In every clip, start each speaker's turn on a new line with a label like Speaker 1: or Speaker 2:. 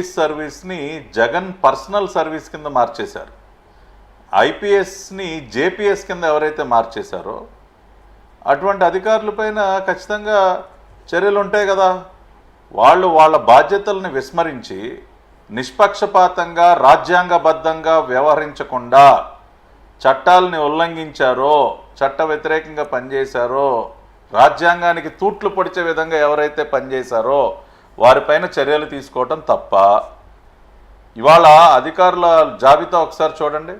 Speaker 1: Police సర్వీస్ని Jagan personal service కింద మార్చేశారు. ఐపీఎస్ని జేపీఎస్ కింద ఎవరైతే మార్చేశారో అటువంటి అధికారులపైన ఖచ్చితంగా చర్యలు ఉంటాయి కదా. వాళ్ళు వాళ్ళ బాధ్యతలను విస్మరించి నిష్పక్షపాతంగా రాజ్యాంగబద్ధంగా వ్యవహరించకుండా చట్టాలని ఉల్లంఘించారో, చట్ట వ్యతిరేకంగా పనిచేశారో, రాజ్యాంగానికి తూట్లు పొడిచే విధంగా ఎవరైతే పనిచేశారో వారిపైన చర్యలు తీసుకోవటం తప్ప. ఇవాళ అధికారుల జాబితా ఒకసారి చూడండి.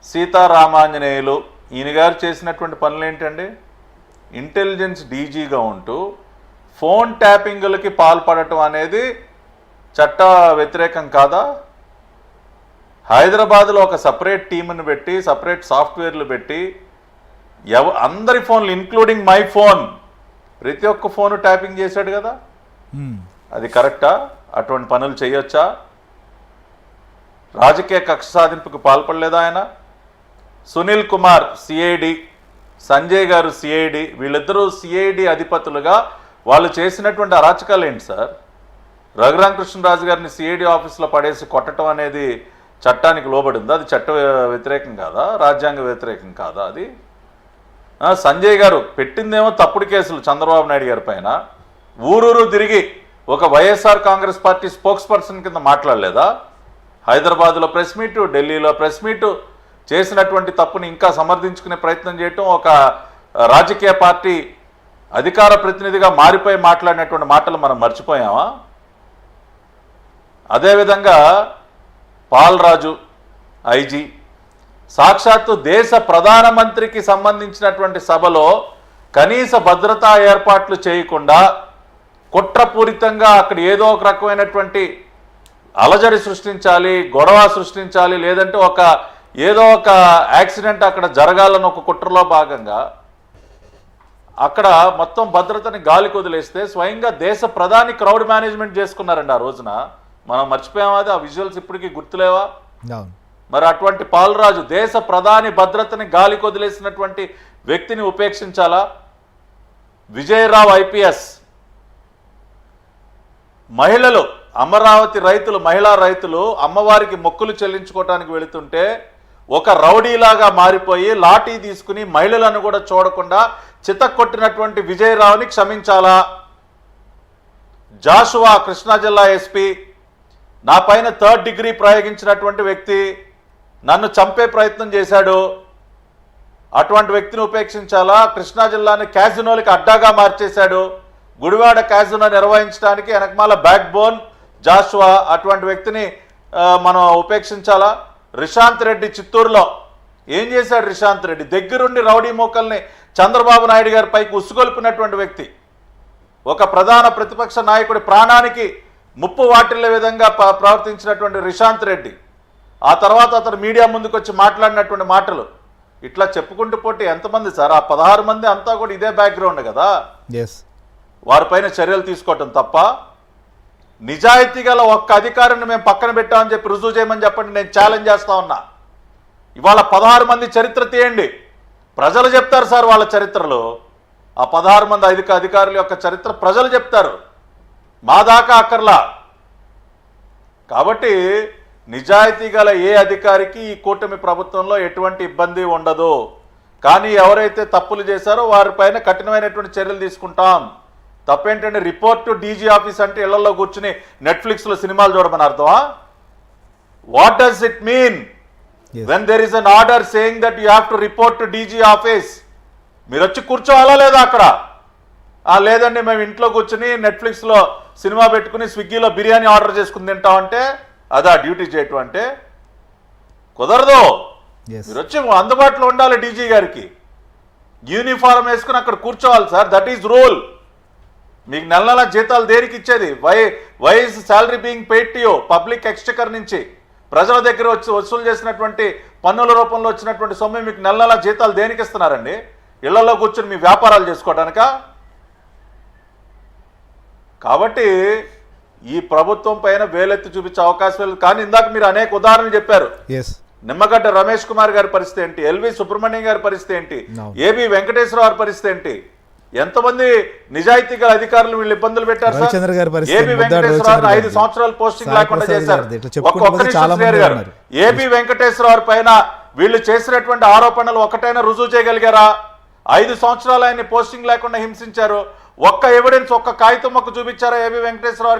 Speaker 1: సీతారామాంజనేయులు ఈయన గారు చేసినటువంటి పనులు ఏంటండి? ఇంటెలిజెన్స్ డీజీగా ఉంటూ ఫోన్ ట్యాపింగ్లకి పాల్పడటం అనేది చట్ట వ్యతిరేకం కాదా? హైదరాబాద్లో ఒక సపరేట్ టీంని పెట్టి సపరేట్ సాఫ్ట్వేర్లు పెట్టి అందరి ఫోన్లు ఇంక్లూడింగ్ మై ఫోన్ ప్రతి ఒక్క ఫోను ట్యాపింగ్ చేశాడు కదా. అది కరెక్టా? అటువంటి పనులు చేయొచ్చా? రాజకీయ కక్ష సాధింపుకు పాల్పడలేదా ఆయన? సునీల్ కుమార్ సిఐడి, సంజయ్ గారు సిఐడి, వీళ్ళిద్దరూ సిఐడి అధిపతులుగా వాళ్ళు చేసినటువంటి అరాచకాలు ఏంటి సార్? రఘురామకృష్ణరాజు గారిని సిఐడి ఆఫీస్లో పడేసి కొట్టడం అనేది చట్టానికి లోబడిందా? అది చట్ట వ్యతిరేకం కాదా? రాజ్యాంగ వ్యతిరేకం కాదా? అది సంజయ్ గారు పెట్టిందేమో తప్పుడు కేసులు చంద్రబాబు నాయుడు గారి పైన. ఊరూరు తిరిగి ఒక YSR Congress party spokes person కింద మాట్లాడలేదా? హైదరాబాద్లో ప్రెస్ మీటు, ఢిల్లీలో ప్రెస్ మీటు చేసినటువంటి తప్పుని ఇంకా సమర్థించుకునే ప్రయత్నం చేయటం, ఒక రాజకీయ పార్టీ అధికార ప్రతినిధిగా మారిపోయి మాట్లాడినటువంటి మాటలు మనం మర్చిపోయామా? అదేవిధంగా పాల్రాజు ఐజీ సాక్షాత్తు దేశ ప్రధానమంత్రికి సంబంధించినటువంటి సభలో కనీస భద్రతా ఏర్పాట్లు చేయకుండా కుట్రపూరితంగా అక్కడ ఏదో ఒక రకమైనటువంటి అలజడి సృష్టించాలి, గొడవ సృష్టించాలి, లేదంటే ఏదో ఒక యాక్సిడెంట్ అక్కడ జరగాలని ఒక కుట్రలో భాగంగా అక్కడ మొత్తం భద్రతని గాలికి వదిలేస్తే స్వయంగా దేశ ప్రధాని క్రౌడ్ మేనేజ్మెంట్ చేసుకున్నారండి ఆ రోజున. మనం మర్చిపోయామా? అది ఆ విజువల్స్ ఇప్పటికీ గుర్తులేవా? మరి అటువంటి పాల్రాజు దేశ ప్రధాని భద్రతని గాలికి వదిలేసినటువంటి వ్యక్తిని ఉపేక్షించాలా? విజయరావు ఐపీఎస్ మహిళలు, అమరావతి రైతులు, మహిళా రైతులు అమ్మవారికి మొక్కులు చెల్లించుకోవటానికి వెళుతుంటే ఒక రౌడీలాగా మారిపోయి లాఠీ తీసుకుని మహిళలను కూడా చూడకుండా చితక్కొట్టినటువంటి విజయరావుని క్షమించాలా? జాషువా కృష్ణా జిల్లా ఎస్పీ నా పైన 3rd డిగ్రీ ప్రయోగించినటువంటి వ్యక్తి, నన్ను చంపే ప్రయత్నం చేశాడు. అటువంటి వ్యక్తిని ఉపేక్షించాలా? కృష్ణా జిల్లాని క్యాజినోలకి అడ్డాగా మార్చేశాడు. గుడివాడ క్యాజినో నిర్వహించడానికి వెనకమాల బ్యాక్ బోన్ జాషువా, అటువంటి వ్యక్తిని మనం ఉపేక్షించాలా? రిషాంత్ రెడ్డి చిత్తూరులో ఏం చేశాడు? రిషాంత్ రెడ్డి దగ్గరుండి రౌడీ మోకల్ని చంద్రబాబు నాయుడు గారి పైకి ఉసుగొల్పినటువంటి వ్యక్తి, ఒక ప్రధాన ప్రతిపక్ష నాయకుడి ప్రాణానికి ముప్పు వాటిల్లే విధంగా ప్రవర్తించినటువంటి రిషాంత్ రెడ్డి, ఆ తర్వాత అతను మీడియా ముందుకు వచ్చి మాట్లాడినటువంటి మాటలు, ఇట్లా చెప్పుకుంటూ పోతే ఎంతమంది సార్? ఆ 16 మంది అంతా కూడా ఇదే బ్యాక్గ్రౌండ్ కదా. వారిపైన చర్యలు తీసుకోవటం తప్ప, నిజాయితీ గల ఒక్క అధికారిని మేము పక్కన పెట్టామని చెప్పి రుజువు చేయమని చెప్పండి. నేను ఛాలెంజ్ చేస్తా ఉన్నా. ఇవాళ 16 మంది చరిత్ర తీయండి, ప్రజలు చెప్తారు సార్ వాళ్ళ చరిత్రలో. ఆ 16 మంది అధికారుల యొక్క చరిత్ర ప్రజలు చెప్తారు, మా దాకా అక్కర్లా. కాబట్టి నిజాయితీ గల ఏ అధికారికి ఈ కూటమి ప్రభుత్వంలో ఎటువంటి ఇబ్బంది ఉండదు. కానీ ఎవరైతే తప్పులు చేశారో వారిపైన కఠినమైనటువంటి చర్యలు తీసుకుంటాం. తప్పేంటంటే రిపోర్ట్ టు డీజీ ఆఫీస్ అంటే ఇళ్లలో కూర్చుని నెట్ఫ్లిక్స్లో సినిమాలు చూడమని అర్థమా? What does it mean when there is an order saying that you have to report to DG office? మీరు వచ్చి కూర్చోవాలా లేదా అక్కడ? లేదండి మేము ఇంట్లో కూర్చుని నెట్ఫ్లిక్స్లో సినిమా పెట్టుకుని స్విగ్గీలో బిర్యానీ ఆర్డర్ చేసుకుని తింటామంటే అదా డ్యూటీ చేయటం అంటే? కుదరదు. మీరు వచ్చి అందుబాటులో ఉండాలి. డీజీ గారికి యూనిఫారం వేసుకుని అక్కడ కూర్చోవాలి సార్. That is rule. మీకు నెల నెల జీతాలు దేనికి ఇచ్చేది? Why is salary being paid to you? Public exchequer నుంచి ప్రజల దగ్గర వచ్చి వసూలు చేసినటువంటి పన్నుల రూపంలో వచ్చినటువంటి సొమ్ము మీకు నెల నెల జీతాలు దేనికి ఇస్తున్నారండి? ఇళ్లలో కూర్చొని మీ వ్యాపారాలు చేసుకోవడానికా? కాబట్టి ఈ ప్రభుత్వం పైన వేలెత్తి చూపించే అవకాశం లేదు. కానీ ఇందాక మీరు అనేక ఉదాహరణలు చెప్పారు. నిమ్మగడ్డ రమేష్ కుమార్ గారి పరిస్థితి ఏంటి? ఎల్వి సుబ్రహ్మణ్యం గారి పరిస్థితి ఏంటి? ఏబి వెంకటేశ్వర గారి పరిస్థితి ఏంటి? ఎంతమంది నిజాయితీ గల అధికారులు వీళ్ళు ఇబ్బందులు పెట్టారు సార్?
Speaker 2: రవిచంద్ర గారి పరిస్థితి
Speaker 1: ఏబి వెంకటేశ్వరరావు 5 సంవత్సరాలు పోస్టింగ్ లేకుండా చేశారు. ఏబి వెంకటేశ్వరరావు పైన వీళ్ళు చేసినటువంటి ఆరోపణలు ఒకటైనా రుజువు చేయగలిగారా? 5 సంవత్సరాలు ఆయన్ని పోస్టింగ్ లేకుండా హింసించారు. ఒక్క ఎవిడెన్స్, ఒక్క కాగితం మొక్క చూపించారా ఏబి వెంకటేశ్వరరావుకి?